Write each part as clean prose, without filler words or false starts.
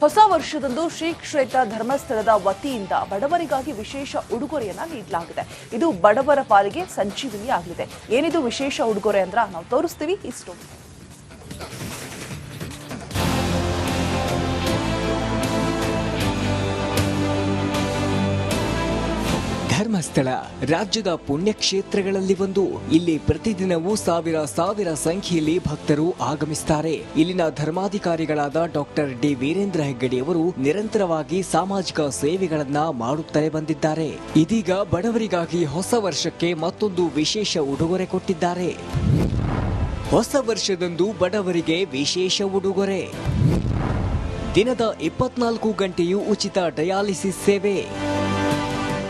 ಹೊಸ ವರ್ಷದಂದು ಶ್ರೀ ಕ್ಷೇತ್ರ ಧರ್ಮಸ್ಥಳದ ವತಿಯಿಂದ ಬಡವರಿಗಾಗಿ ವಿಶೇಷ ಉಡುಗೊರೆಯನ್ನ ನೀಡಲಾಗಿದೆ. ಇದು ಬಡವರ ಪಾಲಿಗೆ ಸಂಜೀವಿನಿ ಆಗಲಿದೆ. ಏನಿದು ವಿಶೇಷ ಉಡುಗೊರೆ ಅಂದ್ರೆ ನಾವು ತೋರಿಸ್ತೀವಿ ಈ ಸ್ಟೋರಿ. ಧರ್ಮಸ್ಥಳ ರಾಜ್ಯದ ಪುಣ್ಯಕ್ಷೇತ್ರಗಳಲ್ಲಿ ಒಂದು. ಇಲ್ಲಿ ಪ್ರತಿದಿನವೂ ಸಾವಿರ ಸಂಖ್ಯೆಯಲ್ಲಿ ಭಕ್ತರು ಆಗಮಿಸುತ್ತಾರೆ. ಇಲ್ಲಿನ ಧರ್ಮಾಧಿಕಾರಿಗಳಾದ ಡಾಕ್ಟರ್ ಡಿ ವೀರೇಂದ್ರ ಹೆಗ್ಗಡೆಯವರು ನಿರಂತರವಾಗಿ ಸಾಮಾಜಿಕ ಸೇವೆಗಳನ್ನ ಮಾಡುತ್ತಲೇ ಬಂದಿದ್ದಾರೆ. ಇದೀಗ ಬಡವರಿಗಾಗಿ ಹೊಸ ವರ್ಷಕ್ಕೆ ಮತ್ತೊಂದು ವಿಶೇಷ ಉಡುಗೊರೆ ಕೊಟ್ಟಿದ್ದಾರೆ. ಹೊಸ ವರ್ಷದಂದು ಬಡವರಿಗೆ ವಿಶೇಷ ಉಡುಗೊರೆ. ದಿನದ 24 ಗಂಟೆಯೂ ಉಚಿತ ಡಯಾಲಿಸಿಸ್ ಸೇವೆ.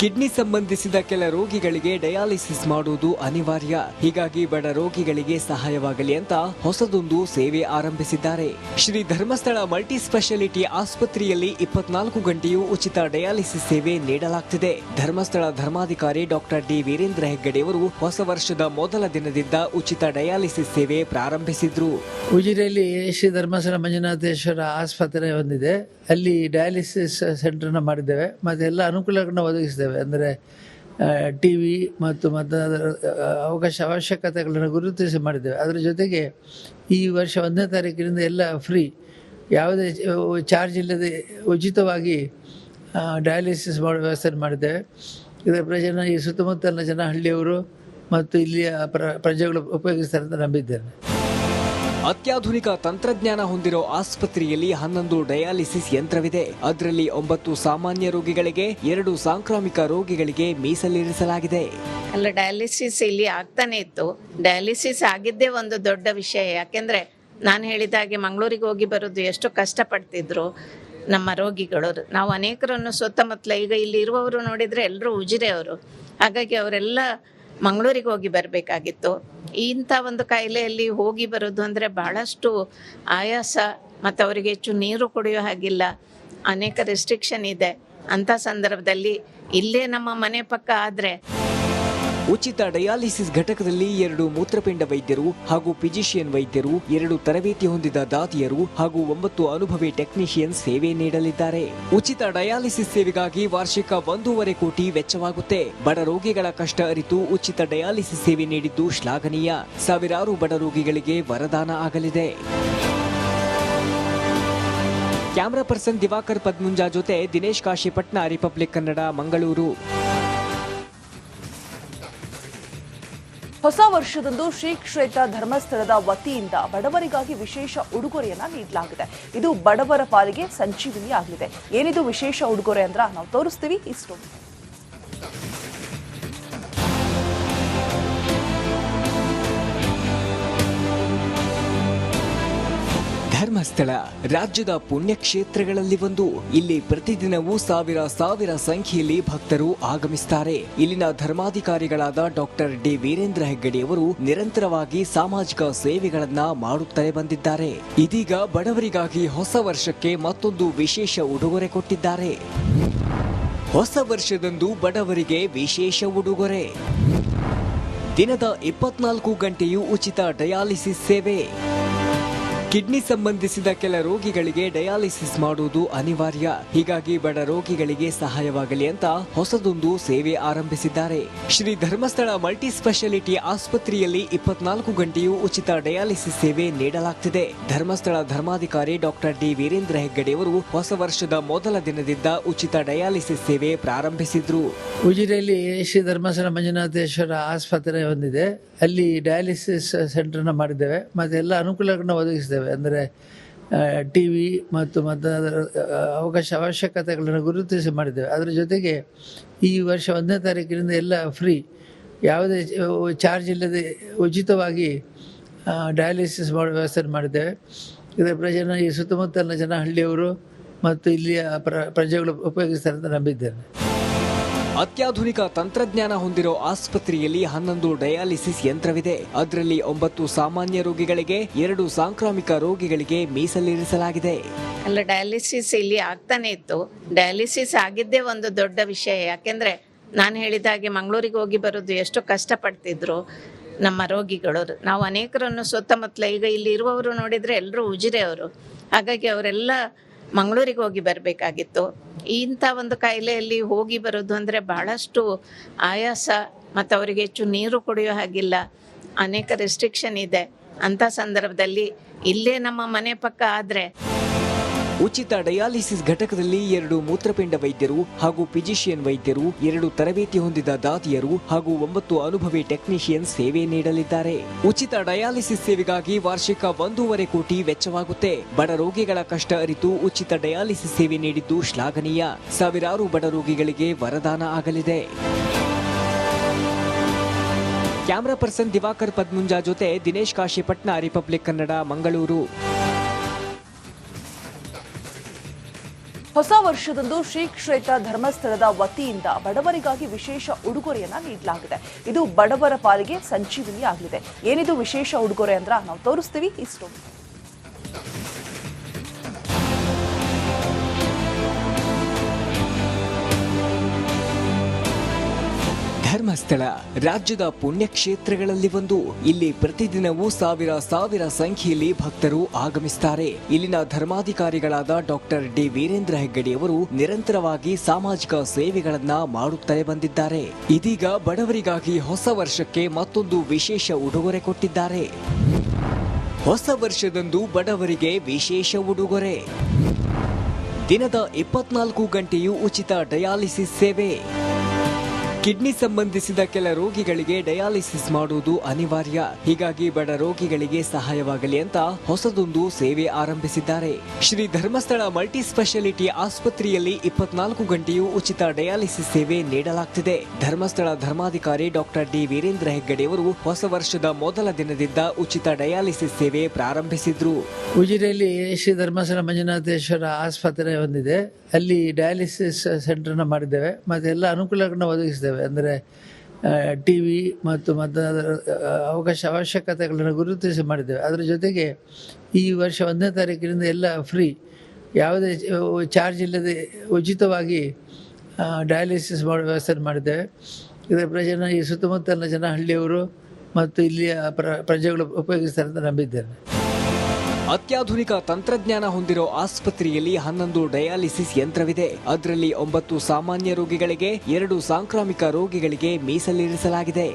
ಕಿಡ್ನಿ ಸಂಬಂಧಿಸಿದ ಕೆಲ ರೋಗಿಗಳಿಗೆ ಡಯಾಲಿಸಿಸ್ ಮಾಡುವುದು ಅನಿವಾರ್ಯ. ಹೀಗಾಗಿ ಬಡ ರೋಗಿಗಳಿಗೆ ಸಹಾಯವಾಗಲಿ ಅಂತ ಹೊಸದೊಂದು ಸೇವೆ ಆರಂಭಿಸಿದ್ದಾರೆ. ಶ್ರೀ ಧರ್ಮಸ್ಥಳ ಮಲ್ಟಿ ಸ್ಪೆಷಾಲಿಟಿ ಆಸ್ಪತ್ರೆಯಲ್ಲಿ 24 ಗಂಟೆಯೂ ಉಚಿತ ಡಯಾಲಿಸಿಸ್ ಸೇವೆ ನೀಡಲಾಗುತ್ತಿದೆ. ಧರ್ಮಸ್ಥಳ ಧರ್ಮಾಧಿಕಾರಿ ಡಾಕ್ಟರ್ ಡಿ ವೀರೇಂದ್ರ ಹೆಗ್ಗಡೆಯವರು ಹೊಸ ವರ್ಷದ ಮೊದಲ ದಿನದಿಂದ ಉಚಿತ ಡಯಾಲಿಸಿಸ್ ಸೇವೆ ಪ್ರಾರಂಭಿಸಿದ್ರು. ಉಜಿರೆಯಲ್ಲಿ ಶ್ರೀ ಧರ್ಮಸ್ಥಳ ಮಂಜುನಾಥೇಶ್ವರ ಆಸ್ಪತ್ರೆ ಹೊಂದಿದೆ. ಅಲ್ಲಿ ಡಯಾಲಿಸಿಸ್ ಸೆಂಟರ್ನ ಮಾಡಿದ್ದೇವೆ ಮತ್ತು ಎಲ್ಲ ಅನುಕೂಲಗಳನ್ನು ಒದಗಿಸಿದ್ದೇವೆ. ಅಂದರೆ ಟಿವಿ ಮತ್ತು ಅವಶ್ಯಕತೆಗಳನ್ನು ಗುರುತಿಸಿ ಮಾಡಿದ್ದೇವೆ. ಅದರ ಜೊತೆಗೆ ಈ ವರ್ಷ 1ನೇ ತಾರೀಕಿನಿಂದ ಎಲ್ಲ ಫ್ರೀ, ಯಾವುದೇ ಚಾರ್ಜ್ ಇಲ್ಲದೆ ಉಚಿತವಾಗಿ ಡಯಾಲಿಸಿಸ್ ಮಾಡೋ ವ್ಯವಸ್ಥೆ ಮಾಡಿದ್ದೇವೆ. ಇದರ ಪ್ರಯೋಜನ ಈ ಸುತ್ತಮುತ್ತಲಿನ ಜನ, ಹಳ್ಳಿಯವರು ಮತ್ತು ಇಲ್ಲಿಯ ಪ್ರಜೆಗಳು ಉಪಯೋಗಿಸ್ತಾರೆ ಅಂತ ನಂಬಿದ್ದೇನೆ. ಅತ್ಯಾಧುನಿಕ ತಂತ್ರಜ್ಞಾನ ಹೊಂದಿರೋ ಆಸ್ಪತ್ರೆಯಲ್ಲಿ 11 ಡಯಾಲಿಸಿಸ್ ಯಂತ್ರವಿದೆ. ಅದರಲ್ಲಿ 9 ಸಾಮಾನ್ಯ ರೋಗಿಗಳಿಗೆ, 2 ಸಾಂಕ್ರಾಮಿಕ ರೋಗಿಗಳಿಗೆ ಮೀಸಲಿರಿಸಲಾಗಿದೆ. ಅಲ್ಲ, ಡಯಾಲಿಸಿಸ್ ಇಲ್ಲಿ ಆಗ್ತಾನೆ ಇತ್ತು. ಡಯಾಲಿಸಿಸ್ ಆಗಿದ್ದೇ ಒಂದು ದೊಡ್ಡ ವಿಷಯ. ಯಾಕೆಂದ್ರೆ ನಾನು ಹೇಳಿದಾಗೆ ಮಂಗಳೂರಿಗೆ ಹೋಗಿ ಬರೋದು ಎಷ್ಟು ಕಷ್ಟಪಡ್ತಿದ್ರು ನಮ್ಮ ರೋಗಿಗಳು. ನಾವು ಅನೇಕರನ್ನು ಸುತ್ತಮುತ್ತಲ, ಈಗ ಇಲ್ಲಿ ಇರುವವರು ನೋಡಿದ್ರೆ ಎಲ್ಲರೂ ಉಜಿರೆಯವರು. ಹಾಗಾಗಿ ಅವರೆಲ್ಲ ಮಂಗಳೂರಿಗೆ ಹೋಗಿ ಬರಬೇಕಾಗಿತ್ತು. ಇಂಥ ಒಂದು ಕಾಯಿಲೆಯಲ್ಲಿ ಹೋಗಿ ಬರೋದು ಅಂದರೆ ಬಹಳಷ್ಟು ಆಯಾಸ, ಮತ್ತು ಅವರಿಗೆ ಹೆಚ್ಚು ನೀರು ಕುಡಿಯೋ ಹಾಗಿಲ್ಲ, ಅನೇಕ ರೆಸ್ಟ್ರಿಕ್ಷನ್ ಇದೆ. ಅಂಥ ಸಂದರ್ಭದಲ್ಲಿ ಇಲ್ಲೇ ನಮ್ಮ ಮನೆ ಪಕ್ಕ ಆದರೆ ಉಚಿತ ಡಯಾಲಿಸಿಸ್ ಘಟಕದಲ್ಲಿ 2 ಮೂತ್ರಪಿಂಡ ವೈದ್ಯರು ಹಾಗೂ ಫಿಜಿಷಿಯನ್ ವೈದ್ಯರು, 2 ತರಬೇತಿ ಹೊಂದಿದ ದಾದಿಯರು ಹಾಗೂ 9 ಅನುಭವಿ ಟೆಕ್ನಿಷಿಯನ್ ಸೇವೆ ನೀಡಲಿದ್ದಾರೆ. ಉಚಿತ ಡಯಾಲಿಸಿಸ್ ಸೇವೆಗಾಗಿ ವಾರ್ಷಿಕ 1.5 ಕೋಟಿ ವೆಚ್ಚವಾಗುತ್ತೆ. ಬಡ ರೋಗಿಗಳ ಕಷ್ಟ ಅರಿತು ಉಚಿತ ಡಯಾಲಿಸಿಸ್ ಸೇವೆ ನೀಡಿದ್ದು ಶ್ಲಾಘನೀಯ. ಸಾವಿರಾರು ಬಡ ರೋಗಿಗಳಿಗೆ ವರದಾನ ಆಗಲಿದೆ. ಕ್ಯಾಮರಾ ಪರ್ಸನ್ ದಿವಾಕರ್ ಪದ್ಮುಂಜಾ ಜೊತೆ ದಿನೇಶ್ ಕಾಶಿಪಟ್ನ, ರಿಪಬ್ಲಿಕ್ ಕನ್ನಡ, ಮಂಗಳೂರು. ಹೊಸ ವರ್ಷದಂದು ಶ್ರೀ ಕ್ಷೇತ್ರ ಧರ್ಮಸ್ಥಳದ ವತಿಯಿಂದ ಬಡವರಿಗಾಗಿ ವಿಶೇಷ ಉಡುಗೊರೆಯನ್ನ ನೀಡಲಾಗಿದೆ. ಇದು ಬಡವರ ಪಾಲಿಗೆ ಸಂಜೀವಿನಿ ಆಗಲಿದೆ. ಏನಿದು ವಿಶೇಷ ಉಡುಗೊರೆ ಅಂದ್ರೆ ನಾವು ತೋರಿಸ್ತೀವಿ ಈ ಸ್ಟೋರಿ. ಧರ್ಮಸ್ಥಳ ರಾಜ್ಯದ ಪುಣ್ಯಕ್ಷೇತ್ರಗಳಲ್ಲಿ ಒಂದು. ಇಲ್ಲಿ ಪ್ರತಿದಿನವೂ ಸಾವಿರ ಸಂಖ್ಯೆಯಲ್ಲಿ ಭಕ್ತರು ಆಗಮಿಸುತ್ತಾರೆ. ಇಲ್ಲಿನ ಧರ್ಮಾಧಿಕಾರಿಗಳಾದ ಡಾಕ್ಟರ್ ಡಿ ವೀರೇಂದ್ರ ಹೆಗ್ಗಡೆಯವರು ನಿರಂತರವಾಗಿ ಸಾಮಾಜಿಕ ಸೇವೆಗಳನ್ನ ಮಾಡುತ್ತಲೇ ಬಂದಿದ್ದಾರೆ. ಇದೀಗ ಬಡವರಿಗಾಗಿ ಹೊಸ ವರ್ಷಕ್ಕೆ ಮತ್ತೊಂದು ವಿಶೇಷ ಉಡುಗೊರೆ ಕೊಟ್ಟಿದ್ದಾರೆ. ಹೊಸ ವರ್ಷದಂದು ಬಡವರಿಗೆ ವಿಶೇಷ ಉಡುಗೊರೆ. ದಿನದ 24 ಗಂಟೆಯೂ ಉಚಿತ ಡಯಾಲಿಸಿಸ್ ಸೇವೆ. ಕಿಡ್ನಿ ಸಂಬಂಧಿಸಿದ ಕೆಲ ರೋಗಿಗಳಿಗೆ ಡಯಾಲಿಸಿಸ್ ಮಾಡುವುದು ಅನಿವಾರ್ಯ. ಹೀಗಾಗಿ ಬಡ ರೋಗಿಗಳಿಗೆ ಸಹಾಯವಾಗಲಿ ಅಂತ ಹೊಸದೊಂದು ಸೇವೆ ಆರಂಭಿಸಿದ್ದಾರೆ. ಶ್ರೀ ಧರ್ಮಸ್ಥಳ ಮಲ್ಟಿ ಸ್ಪೆಷಾಲಿಟಿ ಆಸ್ಪತ್ರೆಯಲ್ಲಿ 24 ಗಂಟೆಯೂ ಉಚಿತ ಡಯಾಲಿಸಿಸ್ ಸೇವೆ ನೀಡಲಾಗುತ್ತಿದೆ. ಧರ್ಮಸ್ಥಳ ಧರ್ಮಾಧಿಕಾರಿ ಡಾಕ್ಟರ್ ಡಿ ವೀರೇಂದ್ರ ಹೆಗ್ಗಡೆಯವರು ಹೊಸ ವರ್ಷದ ಮೊದಲ ದಿನದಿಂದ ಉಚಿತ ಡಯಾಲಿಸಿಸ್ ಸೇವೆ ಪ್ರಾರಂಭಿಸಿದ್ರು. ಉಜಿರೆಯಲ್ಲಿ ಶ್ರೀ ಧರ್ಮಸ್ಥಳ ಮಂಜುನಾಥೇಶ್ವರ ಆಸ್ಪತ್ರೆ ಹೊಂದಿದೆ. ಅಲ್ಲಿ ಡಯಾಲಿಸಿಸ್ ಸೆಂಟರ್ನ ಮಾಡಿದ್ದೇವೆ ಮತ್ತು ಎಲ್ಲ ಅನುಕೂಲಗಳನ್ನು ಒದಗಿಸಿದ್ದೇವೆ. ಅಂದರೆ ಟಿವಿ ಮತ್ತು ಅವಶ್ಯಕತೆಗಳನ್ನು ಗುರುತಿಸಿ ಮಾಡಿದ್ದೇವೆ. ಅದರ ಜೊತೆಗೆ ಈ ವರ್ಷ 1ನೇ ತಾರೀಕಿನಿಂದ ಎಲ್ಲ ಫ್ರೀ, ಯಾವುದೇ ಚಾರ್ಜ್ ಇಲ್ಲದೆ ಉಚಿತವಾಗಿ ಡಯಾಲಿಸಿಸ್ ಮಾಡೋ ವ್ಯವಸ್ಥೆ ಮಾಡಿದ್ದೇವೆ. ಇದರ ಪ್ರಯೋಜನ ಈ ಸುತ್ತಮುತ್ತಲಿನ ಜನ, ಹಳ್ಳಿಯವರು ಮತ್ತು ಇಲ್ಲಿಯ ಪ್ರಜೆಗಳು ಉಪಯೋಗಿಸ್ತಾರೆ ಅಂತ ನಂಬಿದ್ದೇನೆ. ಅತ್ಯಾಧುನಿಕ ತಂತ್ರಜ್ಞಾನ ಹೊಂದಿರೋ ಆಸ್ಪತ್ರೆಯಲ್ಲಿ 11 ಡಯಾಲಿಸಿಸ್ ಯಂತ್ರವಿದೆ. ಅದರಲ್ಲಿ 9 ಸಾಮಾನ್ಯ ರೋಗಿಗಳಿಗೆ, 2 ಸಾಂಕ್ರಾಮಿಕ ರೋಗಿಗಳಿಗೆ ಮೀಸಲಿರಿಸಲಾಗಿದೆ. ಅಲ್ಲ, ಡಯಾಲಿಸಿಸ್ ಇಲ್ಲಿ ಆಗ್ತಾನೆ ಇತ್ತು. ಡಯಾಲಿಸಿಸ್ ಆಗಿದ್ದೇ ಒಂದು ದೊಡ್ಡ ವಿಷಯ. ಯಾಕೆಂದ್ರೆ ನಾನು ಹೇಳಿದಾಗೆ ಮಂಗಳೂರಿಗೆ ಹೋಗಿ ಬರೋದು ಎಷ್ಟು ಕಷ್ಟಪಡ್ತಿದ್ರು ನಮ್ಮ ರೋಗಿಗಳು. ನಾವು ಅನೇಕರನ್ನು ಸುತ್ತಮುತ್ತಲ, ಈಗ ಇಲ್ಲಿ ಇರುವವರು ನೋಡಿದ್ರೆ ಎಲ್ಲರೂ ಉಜಿರೆಯವರು. ಹಾಗಾಗಿ ಅವರೆಲ್ಲ ಮಂಗಳೂರಿಗೆ ಹೋಗಿ ಬರಬೇಕಾಗಿತ್ತು. ಇಂಥ ಒಂದು ಕಾಯಿಲೆಯಲ್ಲಿ ಹೋಗಿ ಬರೋದು ಅಂದರೆ ಬಹಳಷ್ಟು ಆಯಾಸ, ಮತ್ತು ಅವರಿಗೆ ಹೆಚ್ಚು ನೀರು ಕುಡಿಯೋ ಹಾಗಿಲ್ಲ, ಅನೇಕ ರೆಸ್ಟ್ರಿಕ್ಷನ್ ಇದೆ. ಅಂಥ ಸಂದರ್ಭದಲ್ಲಿ ಇಲ್ಲೇ ನಮ್ಮ ಮನೆ ಪಕ್ಕ ಆದರೆ ಉಚಿತ ಡಯಾಲಿಸಿಸ್ ಘಟಕದಲ್ಲಿ 2 ಮೂತ್ರಪಿಂಡ ವೈದ್ಯರು ಹಾಗೂ ಫಿಜಿಷಿಯನ್ ವೈದ್ಯರು, 2 ತರಬೇತಿ ಹೊಂದಿದ ದಾದಿಯರು ಹಾಗೂ 9 ಅನುಭವಿ ಟೆಕ್ನಿಷಿಯನ್ ಸೇವೆ ನೀಡಲಿದ್ದಾರೆ. ಉಚಿತ ಡಯಾಲಿಸಿಸ್ ಸೇವೆಗಾಗಿ ವಾರ್ಷಿಕ 1.5 ಕೋಟಿ ವೆಚ್ಚವಾಗುತ್ತೆ. ಬಡ ರೋಗಿಗಳ ಕಷ್ಟ ಅರಿತು ಉಚಿತ ಡಯಾಲಿಸಿಸ್ ಸೇವೆ ನೀಡಿದ್ದು ಶ್ಲಾಘನೀಯ. ಸಾವಿರಾರು ಬಡ ರೋಗಿಗಳಿಗೆ ವರದಾನ ಆಗಲಿದೆ. ಕ್ಯಾಮರಾ ಪರ್ಸನ್ ದಿವಾಕರ್ ಪದ್ಮುಂಜಾ ಜೊತೆ ದಿನೇಶ್ ಕಾಶಿಪಟ್ನ, ರಿಪಬ್ಲಿಕ್ ಕನ್ನಡ, ಮಂಗಳೂರು. ಹೊಸ ವರ್ಷದಂದು ಶ್ರೀ ಕ್ಷೇತ್ರ ಧರ್ಮಸ್ಥಳದ ವತಿಯಿಂದ ಬಡವರಿಗಾಗಿ ವಿಶೇಷ ಉಡುಗೊರೆಯನ್ನ ನೀಡಲಾಗಿದೆ. ಇದು ಬಡವರ ಪಾಲಿಗೆ ಸಂಜೀವಿನಿ ಆಗಲಿದೆ. ಏನಿದು ವಿಶೇಷ ಉಡುಗೊರೆ ಅಂದ್ರೆ ನಾವು ತೋರಿಸ್ತೀವಿ ಈ ಸ್ಟೋರಿ. ಧರ್ಮಸ್ಥಳ ರಾಜ್ಯದ ಪುಣ್ಯಕ್ಷೇತ್ರಗಳಲ್ಲಿ ಒಂದು. ಇಲ್ಲಿ ಪ್ರತಿದಿನವೂ ಸಾವಿರ ಸಂಖ್ಯೆಯಲ್ಲಿ ಭಕ್ತರು ಆಗಮಿಸುತ್ತಾರೆ. ಇಲ್ಲಿನ ಧರ್ಮಾಧಿಕಾರಿಗಳಾದ ಡಾಕ್ಟರ್ ಡಿ ವೀರೇಂದ್ರ ಹೆಗ್ಗಡೆಯವರು ನಿರಂತರವಾಗಿ ಸಾಮಾಜಿಕ ಸೇವೆಗಳನ್ನ ಮಾಡುತ್ತಲೇ ಬಂದಿದ್ದಾರೆ. ಇದೀಗ ಬಡವರಿಗಾಗಿ ಹೊಸ ವರ್ಷಕ್ಕೆ ಮತ್ತೊಂದು ವಿಶೇಷ ಉಡುಗೊರೆ ಕೊಟ್ಟಿದ್ದಾರೆ. ಹೊಸ ವರ್ಷದಂದು ಬಡವರಿಗೆ ವಿಶೇಷ ಉಡುಗೊರೆ. ದಿನದ 24 ಗಂಟೆಯೂ ಉಚಿತ ಡಯಾಲಿಸಿಸ್ ಸೇವೆ. ಕಿಡ್ನಿ ಸಂಬಂಧಿಸಿದ ಕೆಲ ರೋಗಿಗಳಿಗೆ ಡಯಾಲಿಸಿಸ್ ಮಾಡುವುದು ಅನಿವಾರ್ಯ. ಹೀಗಾಗಿ ಬಡ ರೋಗಿಗಳಿಗೆ ಸಹಾಯವಾಗಲಿ ಅಂತ ಹೊಸದೊಂದು ಸೇವೆ ಆರಂಭಿಸಿದ್ದಾರೆ. ಶ್ರೀ ಧರ್ಮಸ್ಥಳ ಮಲ್ಟಿ ಸ್ಪೆಷಾಲಿಟಿ ಆಸ್ಪತ್ರೆಯಲ್ಲಿ 24 ಗಂಟೆಯೂ ಉಚಿತ ಡಯಾಲಿಸಿಸ್ ಸೇವೆ ನೀಡಲಾಗ್ತಿದೆ. ಧರ್ಮಸ್ಥಳ ಧರ್ಮಾಧಿಕಾರಿ ಡಾಕ್ಟರ್ ಡಿ ವೀರೇಂದ್ರ ಹೆಗ್ಗಡೆಯವರು ಹೊಸ ವರ್ಷದ ಮೊದಲ ದಿನದಿಂದ ಉಚಿತ ಡಯಾಲಿಸಿಸ್ ಸೇವೆ ಪ್ರಾರಂಭಿಸಿದ್ರು. ಉಜಿರೆಯಲ್ಲಿ ಶ್ರೀ ಧರ್ಮಸ್ಥಳ ಮಂಜುನಾಥೇಶ್ವರ ಆಸ್ಪತ್ರೆ ಹೊಂದಿದೆ. ಅಲ್ಲಿ ಡಯಾಲಿಸಿಸ್ ಸೆಂಟರ್ನ ಮಾಡಿದ್ದೇವೆ ಮತ್ತು ಎಲ್ಲ ಅನುಕೂಲಗಳನ್ನ ಒದಗಿಸಿದ್ದೇವೆ. ಅಂದರೆ TV ಮತ್ತು ಅವಶ್ಯಕತೆಗಳನ್ನು ಗುರುತಿಸಿ ಮಾಡಿದ್ದೇವೆ. ಅದರ ಜೊತೆಗೆ ಈ ವರ್ಷ 1ನೇ ತಾರೀಕಿನಿಂದ ಎಲ್ಲ ಫ್ರೀ, ಯಾವುದೇ ಚಾರ್ಜ್ ಇಲ್ಲದೆ ಉಚಿತವಾಗಿ ಡಯಾಲಿಸಿಸ್ ಮಾಡೋ ವ್ಯವಸ್ಥೆ ಮಾಡಿದ್ದೇವೆ. ಇದರ ಪ್ರಯೋಜನ ಈ ಸುತ್ತಮುತ್ತಲಿನ ಜನ, ಹಳ್ಳಿಯವರು ಮತ್ತು ಇಲ್ಲಿಯ ಪ್ರಜೆಗಳು ಉಪಯೋಗಿಸ್ತಾರೆ ಅಂತ ನಂಬಿದ್ದೇನೆ. ಅತ್ಯಾಧುನಿಕ ತಂತ್ರಜ್ಞಾನ ಹೊಂದಿರೋ ಆಸ್ಪತ್ರೆಯಲ್ಲಿ 11 ಡಯಾಲಿಸಿಸ್ ಯಂತ್ರವಿದೆ. ಅದರಲ್ಲಿ 9 ಸಾಮಾನ್ಯ ರೋಗಿಗಳಿಗೆ, 2 ಸಾಂಕ್ರಾಮಿಕ ರೋಗಿಗಳಿಗೆ ಮೀಸಲಿರಿಸಲಾಗಿದೆ.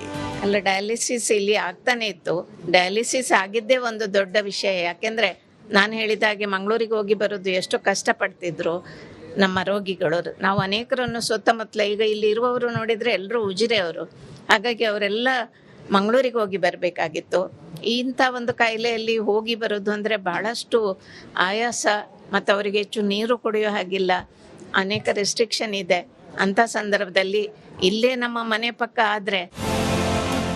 ಅಲ್ಲ, ಡಯಾಲಿಸಿಸ್ ಇಲ್ಲಿ ಆಗ್ತಾನೆ ಇತ್ತು. ಡಯಾಲಿಸಿಸ್ ಆಗಿದ್ದೇ ಒಂದು ದೊಡ್ಡ ವಿಷಯ. ಯಾಕೆಂದರೆ ನಾನು ಹೇಳಿದ ಹಾಗೆ ಮಂಗಳೂರಿಗೆ ಹೋಗಿ ಬರೋದು ಎಷ್ಟು ಕಷ್ಟಪಡ್ತಿದ್ರು ನಮ್ಮ ರೋಗಿಗಳು. ನಾವು ಅನೇಕರನ್ನು ಸುತ್ತಮುತ್ತಲ, ಈಗ ಇಲ್ಲಿ ಇರುವವರು ನೋಡಿದರೆ ಎಲ್ಲರೂ ಉಜಿರೆಯವರು. ಹಾಗಾಗಿ ಅವರೆಲ್ಲ ಮಂಗಳೂರಿಗೆ ಹೋಗಿ ಬರಬೇಕಾಗಿತ್ತು. ಇಂಥ ಒಂದು ಕಾಯಿಲೆಯಲ್ಲಿ ಹೋಗಿ ಬರೋದು ಅಂದರೆ ಬಹಳಷ್ಟು ಆಯಾಸ, ಮತ್ತು ಅವರಿಗೆ ಹೆಚ್ಚು ನೀರು ಕುಡಿಯೋ ಹಾಗಿಲ್ಲ, ಅನೇಕ ರೆಸ್ಟ್ರಿಕ್ಷನ್ ಇದೆ. ಅಂಥ ಸಂದರ್ಭದಲ್ಲಿ ಇಲ್ಲೇ ನಮ್ಮ ಮನೆ ಪಕ್ಕ ಆದರೆ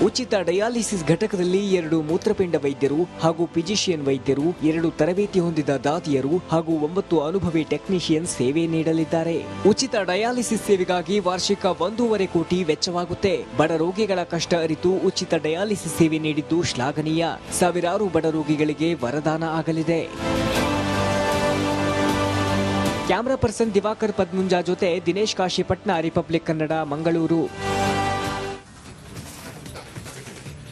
ಉಚಿತ ಡಯಾಲಿಸಿಸ್ ಘಟಕದಲ್ಲಿ 2 ಮೂತ್ರಪಿಂಡ ವೈದ್ಯರು ಹಾಗೂ ಫಿಜಿಷಿಯನ್ ವೈದ್ಯರು, 2 ತರಬೇತಿ ಹೊಂದಿದ ದಾದಿಯರು ಹಾಗೂ 9 ಅನುಭವಿ ಟೆಕ್ನಿಷಿಯನ್ ಸೇವೆ ನೀಡಲಿದ್ದಾರೆ. ಉಚಿತ ಡಯಾಲಿಸಿಸ್ ಸೇವೆಗಾಗಿ ವಾರ್ಷಿಕ 1.5 ಕೋಟಿ ವೆಚ್ಚವಾಗುತ್ತೆ. ಬಡ ರೋಗಿಗಳ ಕಷ್ಟ ಅರಿತು ಉಚಿತ ಡಯಾಲಿಸಿಸ್ ಸೇವೆ ನೀಡಿದ್ದು ಶ್ಲಾಘನೀಯ. ಸಾವಿರಾರು ಬಡ ರೋಗಿಗಳಿಗೆ ವರದಾನ ಆಗಲಿದೆ. ಕ್ಯಾಮರಾ ಪರ್ಸನ್ ದಿವಾಕರ್ ಪದ್ಮುಂಜಾ ಜೊತೆ ದಿನೇಶ್ ಕಾಶಿಪಟ್ನ, ರಿಪಬ್ಲಿಕ್ ಕನ್ನಡ, ಮಂಗಳೂರು.